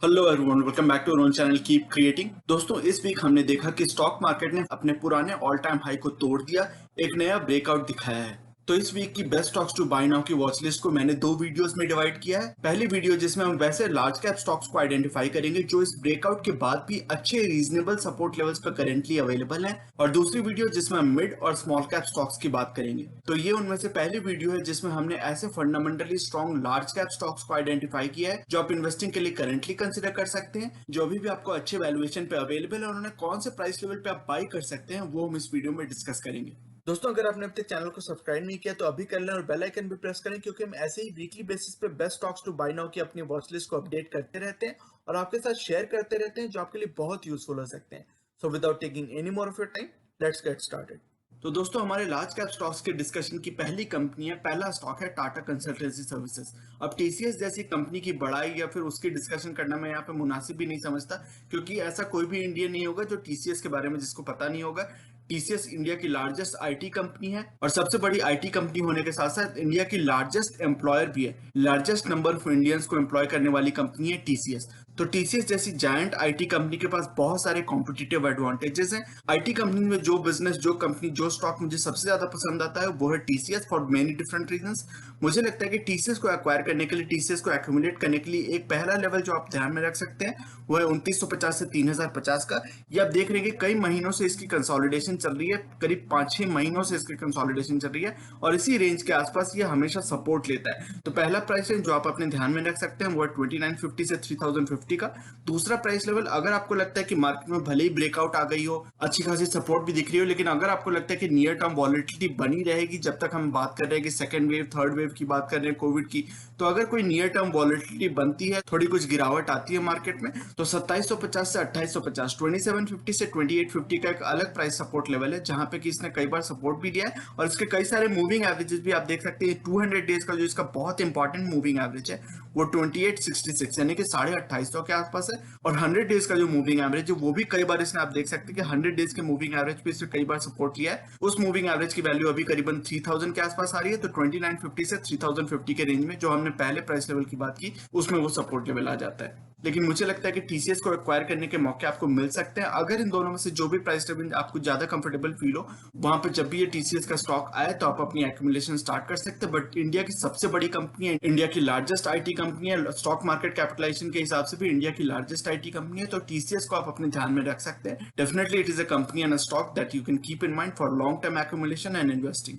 Hello everyone, welcome back to our channel keep creating. दोस्तों, इस week हमने देखा कि स्टॉक मार्केट ने अपने पुराने ऑल टाइम हाई को तोड़ दिया, एक नया ब्रेकआउट दिखाया है। तो इस वीक की best stocks to buy now की वॉच लिस्ट को मैंने दो वीडियोस में डिवाइड किया है। पहली वीडियो जिसमें हम वैसे लार्ज कैप स्टॉक्स को आइडेंटिफाई करेंगे जो इस ब्रेकआउट के बाद भी अच्छे रीजनेबल सपोर्ट लेवल्स पर करेंटली अवेलेबल हैं, और दूसरी वीडियो जिसमें हम मिड और स्मॉल कैप स्टॉक्स की बात करेंगे। तो ये उनमें से पहली वीडियो है जिसमें हमने ऐसे fundamentally strong large cap stocks को आइडेंटिफाई किया है जो आप इन्वेस्टिंग के लिए करेंटली कंसिडर कर सकते हैं, जो अभी भी आपको अच्छे वैल्यूएशन पे अवेलेबल है, और उन्हें कौन से प्राइस लेवल पे आप बाई कर सकते हैं वो हम इस वीडियो में डिस्कस करेंगे। दोस्तों, अगर आपने अब तक चैनल को सब्सक्राइब नहीं किया तो अभी कर लें और बेल आइकन भी प्रेस करें, क्योंकि हम ऐसे ही वीकली बेसिस पे best stocks to buy now की अपनी वॉच लिस्ट को अपडेट करते रहते हैं और आपके साथ शेयर करते रहते हैं जो आपके लिए बहुत यूजफुल हो सकते हैं। So without taking any more of your time, let's get started. तो दोस्तों, हमारे लार्ज कैप स्टॉक्स के डिस्कशन की पहली कंपनी है, पहला स्टॉक है टाटा कंसल्टेंसी सर्विसेज। अब टीसीएस जैसी कंपनी की बड़ाई या फिर उसकी डिस्कशन करना मैं यहाँ पे मुनासिब भी नहीं समझता, क्योंकि ऐसा कोई भी इंडियन नहीं होगा जो टीसीएस के बारे में जिसको पता नहीं होगा। टीसीएस इंडिया की लार्जेस्ट आईटी कंपनी है, और सबसे बड़ी आईटी कंपनी होने के साथ साथ इंडिया की लार्जेस्ट एम्प्लॉयर भी है। लार्जेस्ट नंबर ऑफ इंडियंस को एम्प्लॉय करने वाली कंपनी है टीसीएस। तो टीसीएस जैसी जायंट आईटी कंपनी के पास बहुत सारे कॉम्पिटिटिव एडवांटेजेस हैं। आईटी कंपनी में जो बिजनेस, जो कंपनी, जो स्टॉक मुझे सबसे ज्यादा पसंद आता है वो है TCS, for many different reasons. मुझे लगता है कि टीसीएस को एक्वायर करने के लिए, टीसीएस को एक्यूमुलेट करने के लिए एक पहला लेवल जो आप ध्यान में रख सकते हैं वो है 2950 से 3050 का। ये आप देख रहे हैं कि कई महीनों से इसकी कंसोलिडेशन चल रही है, करीब 5-6 महीनों से इसकी कंसोलिडेशन चल रही है, और इसी रेंज के आसपास ये हमेशा सपोर्ट लेता है। तो पहला प्राइस रेंज जो आप अपने ध्यान में रख सकते हैं वो है 2950 से 3050 का। दूसरा प्राइस लेवल, अगर आपको लगता है कि मार्केट में भले ही ब्रेकआउट आ गई हो, अच्छी खासी सपोर्ट भी दिख रही हो, लेकिन अगर आपको लगता है कि नियर टर्म वॉलिटिलिटी बनी रहेगी, जब तक हम बात कर रहे हैं कि सेकंड वेव, थर्ड वेव की बात कर रहे हैं कोविड की, तो अगर कोई नियर टर्म वॉलिटिलिटी बनती है, थोड़ी कुछ गिरावट आती है मार्केट में, तो 2750 से 2850, 2750 से 2850 का एक अलग प्राइस सपोर्ट लेवल है, जहां पे कि इसने कई बार सपोर्ट भी दिया है, और इसके कई सारे मूविंग एवरेजेस भी आप देख सकते हैं। 200 डेज का जो इसका बहुत इंपॉर्टेंट मूविंग एवरेज है वो 2866 यानी कि 2850 के आसपास है, और 100 डेज का जो मूविंग एवरेज है वो भी कई बार इसने, आप देख सकते हैं कि 100 डेज के मूविंग एवरेज पे इसने कई बार सपोर्ट लिया है। उस मूविंग एवरेज की वैल्यू अभी करीबन 3000 के आसपास आ रही है। तो 2950 से 3050 के रेंज में जो हमने पहले प्राइस लेवल की बात की उसमें वो सपोर्ट लेवल आ जाता है। लेकिन मुझे लगता है कि टीसीएस को एक्वायर करने के मौके आपको मिल सकते हैं अगर इन दोनों में से जो भी प्राइस लेवल आपको ज्यादा कंफर्टेबल फील हो, वहां पे जब भी ये टीसीएस का स्टॉक आए तो आप अपनी एक्यूमुलेशन स्टार्ट कर सकते हैं। बट इंडिया की सबसे बड़ी कंपनी है, इंडिया की लार्जेस्ट आईटी कंपनी है, स्टॉक मार्केट कैपिटलाइजेशन के हिसाब से भी इंडिया की लार्जेस्ट आईटी कंपनी है, तो टीसीएस को आप अपने ध्यान में रख सकते हैं। Definitely it is a company and a stock that you can keep in mind for long term accumulation and investing.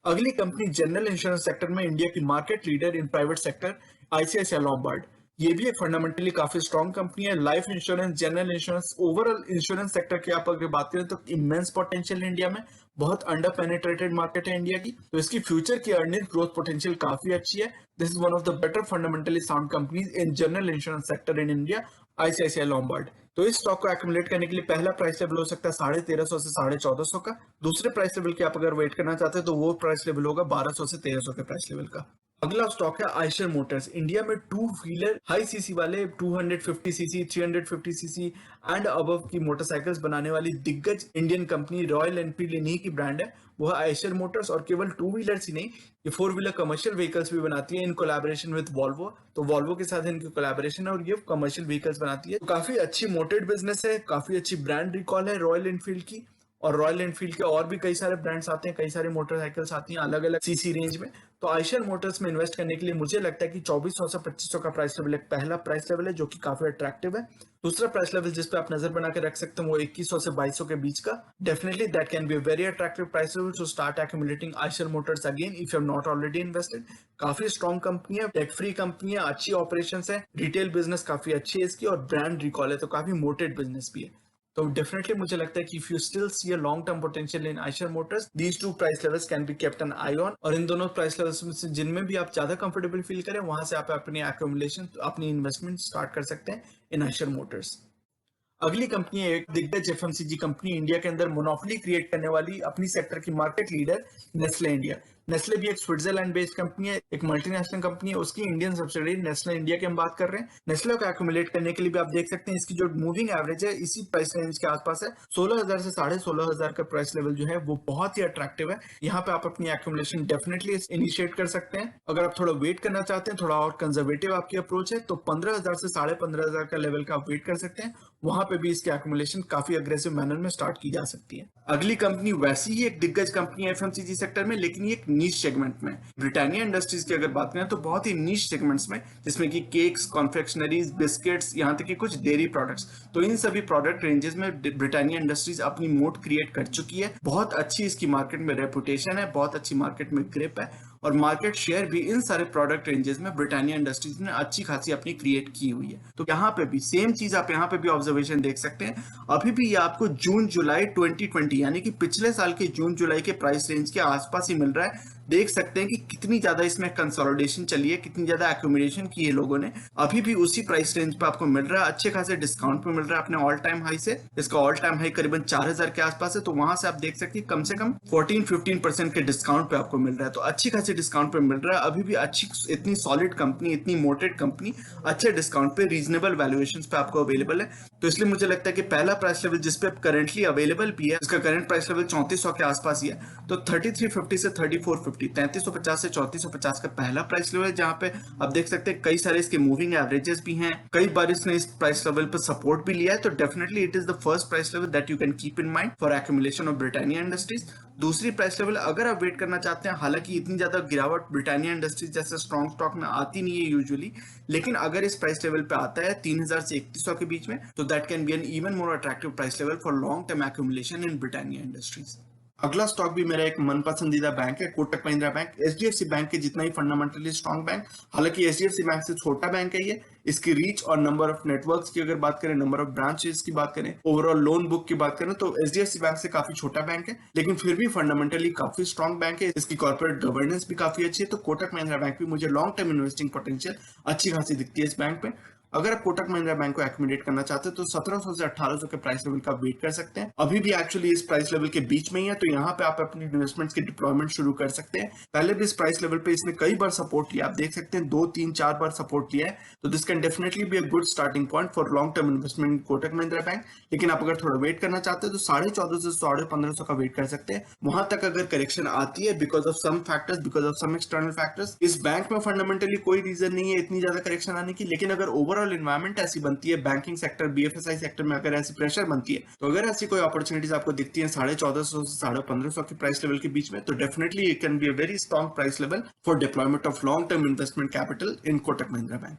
अगली कंपनी जनरल इंश्योरेंस सेक्टर में इंडिया की market leader in private sector, ICICI Lombard. ये भी एक fundamentally काफी strong company है। Life insurance, general insurance, overall insurance sector की आप अगर बात करें तो इमेंस पोटेंशियल इंडिया में, बहुत अंडर पेनिट्रेटेड मार्केट है इंडिया की, तो इसकी फ्यूचर की अर्निंग ग्रोथ पोटेंशियल काफी अच्छी है। This is one of the better fundamentally sound companies in general insurance sector in India, ICICI Lombard. तो इस स्टॉक को एक्यूमुलेट करने के लिए पहला प्राइस लेवल हो सकता है 1350 से 1450 का। दूसरे प्राइस लेवल की आप अगर वेट करना चाहते हैं तो वो प्राइस लेवल होगा 1200 से 1300 के प्राइस लेवल का। अगला स्टॉक है आयशर मोटर्स। इंडिया में टू व्हीलर हाई सीसी वाले 250 सीसी, 350 सीसी एंड अबव की मोटरसाइकिल्स बनाने वाली दिग्गज इंडियन कंपनी रॉयल एनफील्ड इन्हीं की ब्रांड है, वो है आयशर मोटर्स। और केवल टू व्हीलर्स ही नहीं, ये फोर व्हीलर कमर्शियल व्हीकल्स भी बनाती है इन कोलैबोरेशन विद वॉल्वो। तो वॉल्वो के साथ इनकी कोलैबोरेशन है और ये कमर्शियल व्हीकल्स बनाती है। तो काफी अच्छी मोटेड बिजनेस है, काफी अच्छी ब्रांड रिकॉल है रॉयल एनफील्ड की। और रॉयल एनफील्ड के और भी कई सारे ब्रांड्स आते हैं, कई सारे मोटरसाइकिल्स आती हैं अलग अलग सीसी रेंज में। तो आयशर मोटर्स में इन्वेस्ट करने के लिए मुझे लगता है कि 2400 से 2500 का प्राइस लेवल एक पहला प्राइस लेवल है जो कि काफी अट्रैक्टिव है। दूसरा प्राइस लेवल जिस पे आप नजर बना के रख सकते हैं वो 2100 से 2200 के बीच का। Definitely that can be a very attractive price level to start accumulating Eicher Motors again if you have not already invested. काफी स्ट्रॉन्ग कंपनी है, टेक फ्री कंपनी है, अच्छी ऑपरेशंस है, रिटेल बिजनेस काफी अच्छी है इसकी, और ब्रांड रिकॉल है, तो काफी मोटेड बिजनेस भी है। तो डेफिनेटली मुझे लगता है कि if you still see a long term potential in Eicher Motors, these two price levels can be kept an eye on. और इन दोनों प्राइस लेवल्स में से जिनमें भी आप ज्यादा कंफर्टेबल फील करें वहां से आप अपनी एक्यूमुलेशन, अपनी इन्वेस्टमेंट स्टार्ट कर सकते हैं इन आयशर मोटर्स। अगली कंपनी है एक दिग्गज एफएमसीजी कंपनी, इंडिया के अंदर मोनोपोली क्रिएट करने वाली, अपनी सेक्टर की market leader, Nestle India. Nestle भी एक स्विट्जरलैंड बेस्ड कंपनी है, एक मल्टीनेशनल कंपनी है, उसकी इंडियन सब्सिडरी नेस्ले इंडिया की हम बात कर रहे हैं। नेस्ले को एक्यूमुलेट करने के लिए भी आप देख सकते हैं इसकी जो मूविंग एवरेज है इसी प्राइस रेंज के आसपास है। 16,000 से 16,500 का प्राइस लेवल जो है वो बहुत ही अट्रैक्टिव है। यहाँ पे आप अपनी एक्यूमुलेशन डेफिनेटली इनिशिएट कर सकते हैं। अगर आप थोड़ा वेट करना चाहते हैं, थोड़ा और कंजर्वेटिव आपकी अप्रोच है, तो 15,000 से 15,500 का लेवल का आप वेट कर सकते हैं। वहां पे भी इसकी एक्यूमुलेशन काफी अग्रेसिव मैनर में स्टार्ट की जा सकती है। अगली कंपनी वैसी ही एक दिग्गज कंपनी है एफएमसीजी सेक्टर में, लेकिन ये एक नीश सेगमेंट में। ब्रिटानिया इंडस्ट्रीज की अगर बात करें तो बहुत ही नीश सेगमेंट्स में, जिसमें कि केक्स, कॉन्फेक्शनरीज, बिस्किट्स, यहाँ तक कि कुछ डेयरी प्रोडक्ट्स, तो इन सभी प्रोडक्ट रेंजेस में ब्रिटानिया इंडस्ट्रीज अपनी मोट क्रिएट कर चुकी है। बहुत अच्छी इसकी मार्केट में रेपुटेशन है, बहुत अच्छी मार्केट में ग्रिप है, और मार्केट शेयर भी इन सारे प्रोडक्ट रेंजेस में ब्रिटानिया इंडस्ट्रीज ने अच्छी खासी अपनी क्रिएट की हुई है। तो यहाँ पे भी सेम चीज आप यहाँ पे भी ऑब्जर्वेशन देख सकते हैं। अभी भी ये आपको जून जुलाई 2020 यानी कि पिछले साल के जून जुलाई के प्राइस रेंज के आसपास ही मिल रहा है। देख सकते हैं कि कितनी ज्यादा इसमें कंसोलिडेशन चली है, कितनी ज्यादा एक्यूमुलेशन की है लोगों ने। अभी भी उसी प्राइस रेंज पे आपको मिल रहा है, अच्छे खासे डिस्काउंट पे मिल रहा है अपने ऑल टाइम हाई से। इसका ऑल टाइम हाई करीबन 4,000 के आसपास है, तो वहां से आप देख सकते हैं कम से कम 14-15% के डिस्काउंट पे आपको मिल रहा है। तो अच्छी खासी डिस्काउंट पे मिल रहा है। अभी भी अच्छी, इतनी सॉलिड कंपनी, इतनी मोटेड कंपनी अच्छे डिस्काउंट पे, रीजनेबल वैल्यूएशन पे आपको अवेलेबल है। तो इसलिए मुझे लगता है कि पहला प्राइस लेवल जिसपे करंटली अवेलेबल भी है, इसका करंट प्राइस लेवल 3400 के आसपास ही है। तो 3350 से 3450, 3350 से 3450 का पहला प्राइस लेवल है, जहां पे आप देख सकते हैं कई सारे इसके मूविंग एवरेजेस भी हैं। कई बार इसने इस प्राइस लेवल पर सपोर्ट भी लिया है। तो definitely it is the first price level that you can keep in mind for accumulation of Britannia industries. दूसरी प्राइस लेवल अगर आप वेट करना चाहते हैं, हालांकि इतनी ज्यादा गिरावट ब्रिटानिया इंडस्ट्रीज जैसे स्ट्रॉन्ग स्टॉक में आती नहीं है यूजुअली, लेकिन अगर इस प्राइस लेवल पे आता है 3,000 से 3,100 के बीच में, तो that can be an even more attractive price level for long term accumulation in Britannia Industries. अगला स्टॉक भी मेरा एक मन पसंदीदा बैंक है, Kotak Mahindra bank. HDFC bank के जितना ही फंडामेंटली स्ट्रॉन्ग बैंक, हालांकि एचडीएफसी बैंक से छोटा बैंक है ये। इसकी रीच और नंबर ऑफ नेटवर्क्स की अगर बात करें, नंबर ऑफ ब्रांचेस की बात करें, ओवरऑल लोन बुक की बात करें, तो एचडीएफसी बैंक से काफी छोटा बैंक है, लेकिन फिर भी फंडामेंटली काफी स्ट्रॉन्ग बैंक है। इसकी कॉर्पोरेट गवर्नेंस भी काफी अच्छी है। तो कोटक महिंद्रा बैंक भी मुझे लॉन्ग टर्म इन्वेस्टिंग पोटेंशियल अच्छी खासी दिखती है इस बैंक पे। अगर आप कोटक महिंद्रा बैंक को एक्यूमुलेट करना चाहते हैं तो 1700 से 1800 के प्राइस लेवल का वेट कर सकते हैं। अभी भी एक्चुअली इस प्राइस लेवल के बीच में ही है, तो यहाँ पे आप अपनी इन्वेस्टमेंट्स की डिप्लॉयमेंट शुरू कर सकते हैं। पहले भी इस प्राइस लेवल पे इसने कई बार सपोर्ट लिया, आप देख सकते हैं 2, 3, 4 बार सपोर्ट लिया है। तो this can definitely be a good starting point for long term investment in Kotak Mahindra bank. लेकिन आप अगर थोड़ा वेट करना चाहते हैं तो 1450 से 1550 का वेट कर सकते हैं। वहां तक अगर करेक्शन आती है because of some factors, because of some external factors, इस बैंक में फंडामेंटली कोई रीजन नहीं है इतनी ज्यादा करेक्शन आने की। लेकिन अगर ओवरऑल इन्वायरमेंट ऐसी बनती है, बैंकिंग सेक्टर, बीएफएसआई सेक्टर में अगर ऐसी प्रेशर बनती है, तो अगर ऐसी कोई अपॉर्चुनिटीज आपको दिखती है 1450 से 1550 के प्राइस लेवल के बीच में, तो definitely it can be a very strong price level for deployment of long term investment capital in Kotak Mahindra bank.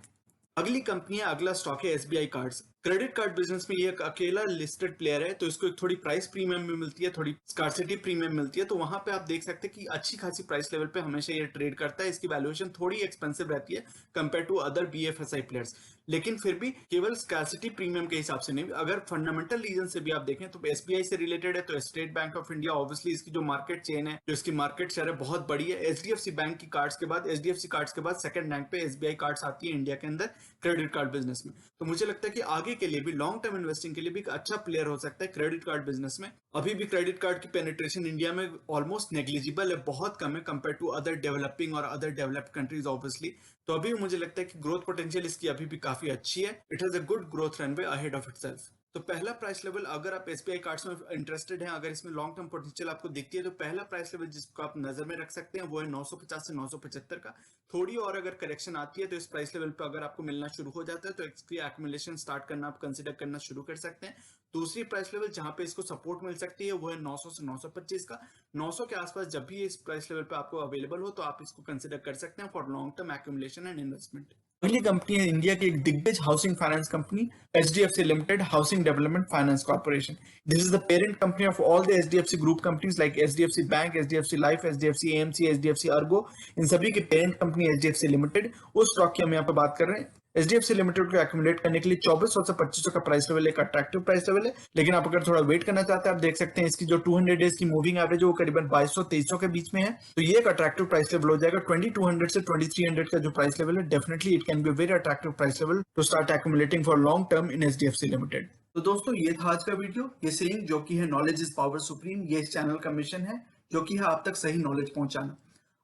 अगली कंपनी है, अगला स्टॉक है SBI cards. Credit card business में ये एक अकेला लिस्टेड प्लेयर है, तो इसको एक थोड़ी प्राइस प्रीमियम भी मिलती है, थोड़ी स्कार्सिटी प्रीमियम मिलती है। तो वहां पे आप देख सकते हैं कि अच्छी खासी प्राइस लेवल पे हमेशा ये ट्रेड करता है। इसकी वैल्यूएशन थोड़ी एक्सपेंसिव रहती है compare to other BFSI players, लेकिन फिर भी केवल स्कार्सिटी प्रीमियम के हिसाब से नहीं, अगर फंडामेंटल रीजन से भी आप देखें तो एसबीआई से रिलेटेड है। तो state bank of India obviously इसकी जो मार्केट चेन है, जो इसकी मार्केट शेयर है, बहुत बड़ी है। एचडीएफसी बैंक की कार्ड्स के बाद, एचडीएफसी कार्ड्स के बाद सेकंड रैंक पे एसबीआई कार्ड्स आती है इंडिया के अंदर क्रेडिट कार्ड बिजनेस में। तो मुझे लगता है कि आगे के लिए भी, लॉन्ग टर्म इन्वेस्टिंग के लिए भी एक अच्छा प्लेयर हो सकता है क्रेडिट कार्ड बिजनेस में। अभी भी क्रेडिट कार्ड की पेनिट्रेशन इंडिया में ऑलमोस्ट नेग्लिजिबल है, बहुत कम है कंपेयर टू अदर डेवलपिंग और अदर डेवलप्ड कंट्रीज ऑब्वियसली। तो अभी मुझे लगता है कि ग्रोथ पोटेंशियल इसकी अभी भी काफी अच्छी है। It has a good growth runway ahead of itself. तो पहला प्राइस लेवल, अगर आप एसबीआई कार्ड्स में इंटरेस्टेड हैं, अगर इसमें लॉन्ग टर्म पोटेंशियल आपको दिखती है, तो पहला प्राइस लेवल जिसको आप नजर में रख सकते हैं वो है 950 से 975 का। थोड़ी और अगर करेक्शन आती है तो इस प्राइस लेवल पर अगर आपको मिलना शुरू हो जाता है तो इसकी एक्यूमुलेशन स्टार्ट करना आप कंसिडर करना शुरू कर सकते हैं। दूसरी प्राइस लेवल जहां पे इसको सपोर्ट मिल सकती है वो है 900 से 925 का। 900 के आसपास जब भी इस प्राइस लेवल पे आपको अवेलेबल हो तो आप इसको कंसिडर कर सकते हैं for long term accumulation and investment. अगली कंपनी है इंडिया की एक दिग्गज housing finance company, HDFC limited housing development finance corporation. This is the parent company of all the HDFC group companies like HDFC bank, HDFC life, HDFC AMC, HDFC ergo. इन सभी की parent company HDFC limited. उस stock की हम यहाँ पे बात कर रहे हैं। एचडीएफसी लिमिटेड को एक्यूमुलेट करने के लिए 2400 से 2500 का प्राइस लेवल एक अट्रैक्टिव प्राइस लेवल है। लेकिन आप अगर थोड़ा वेट करना चाहते हैं, आप देख सकते हैं इसकी जो 200 डेज की मूविंग एवरेज है वो करीबन 2200-2300 के बीच में है। तो ये एक अट्रैक्टिव प्राइस लेवल हो जाएगा। 2200 से 2300 का जो प्राइस लेवल है, definitely it can be very attractive price level to start accumulating for long term in HDFC limited. तो दोस्तों ये था आज का वीडियो। ये सेइंग जो कि है नॉलेज इज पावर सुप्रीम, ये इस चैनल का मिशन है जो कि है आप तक सही नॉलेज पहुंचाना।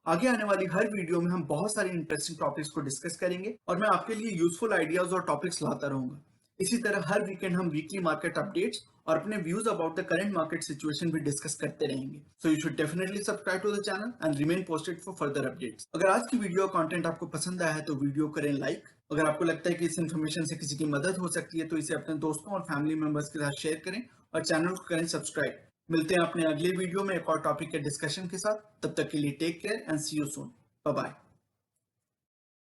आगे आने वाली हर वीडियो में हम बहुत सारे इंटरेस्टिंग टॉपिक्स को डिस्कस करेंगे और मैं आपके लिए यूजफुल आइडियाज और टॉपिक्स लाता रहूंगा। इसी तरह हर वीकेंड हम वीकली मार्केट अपडेट्स और अपने views about the current market situation भी डिस्कस करते रहेंगे। So you should definitely subscribe to the channel and remain posted for further updates. अगर आज की वीडियो कंटेंट आपको पसंद आया है तो वीडियो करें लाइक। अगर आपको लगता है कि इस इन्फॉर्मेशन से किसी की मदद हो सकती है तो इसे अपने दोस्तों और फैमिली मेंबर्स के साथ शेयर करें और चैनल को करें सब्सक्राइब। मिलते हैं अपने अगले वीडियो में एक और टॉपिक के डिस्कशन के साथ। तब तक के लिए take care and see you soon. Bye bye.